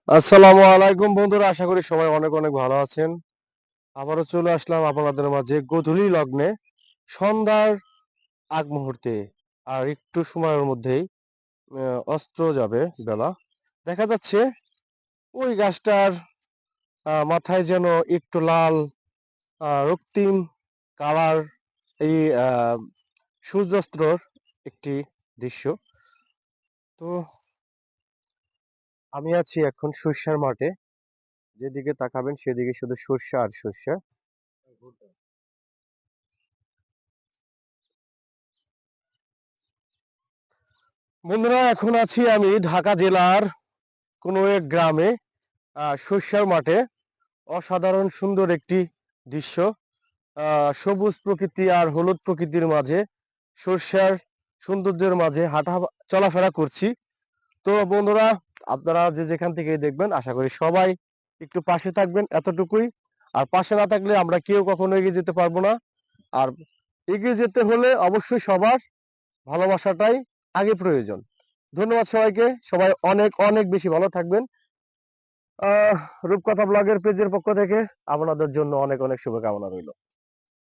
আসসালামু আলাইকুম বন্ধুরা, আশা করি সবাই অনেক অনেক ভালো আছেন। আবারও চলে আসলাম আপনাদের মাঝে গোধূলি লগ্নে, সন্ধ্যার আগ মুহূর্তে। আর একটু সময়ের মধ্যেই অস্ত যাবে বেলা। দেখা যাচ্ছে ওই গাছটার মাথায় যেন একটু লাল রক্তিম কালার, এই সূর্যাস্তর একটি দৃশ্য। তো আমি আছি এখন সরিষার মাঠে। যেদিকে তাকাবেন সেদিকে শুধু সরিষা আর সরিষা। বন্ধুরা, এখন আছি আমি ঢাকা জেলার কোনো এক গ্রামে, সরিষার মাঠে। অসাধারণ সুন্দর একটি দৃশ্য, সবুজ প্রকৃতি আর হলুদ প্রকৃতির মাঝে, সরিষার সৌন্দর্যের মাঝে হাঁটা চলাফেরা করছি। তো বন্ধুরা, আপনারা যে যেখান থেকে দেখবেন, আশা করি সবাই একটু পাশে থাকবেন, এতটুকুই। আর পাশে না থাকলে আমরা কেউ কখনো এগিয়ে যেতে পারবো না। আর এগিয়ে যেতে হলে অবশ্যই সবার ভালোবাসাটাই আগে প্রয়োজন। ধন্যবাদ সবাইকে। সবাই অনেক অনেক বেশি ভালো থাকবেন। রূপকথা ব্লগের পেজের পক্ষ থেকে আপনাদের জন্য অনেক অনেক শুভকামনা রইল।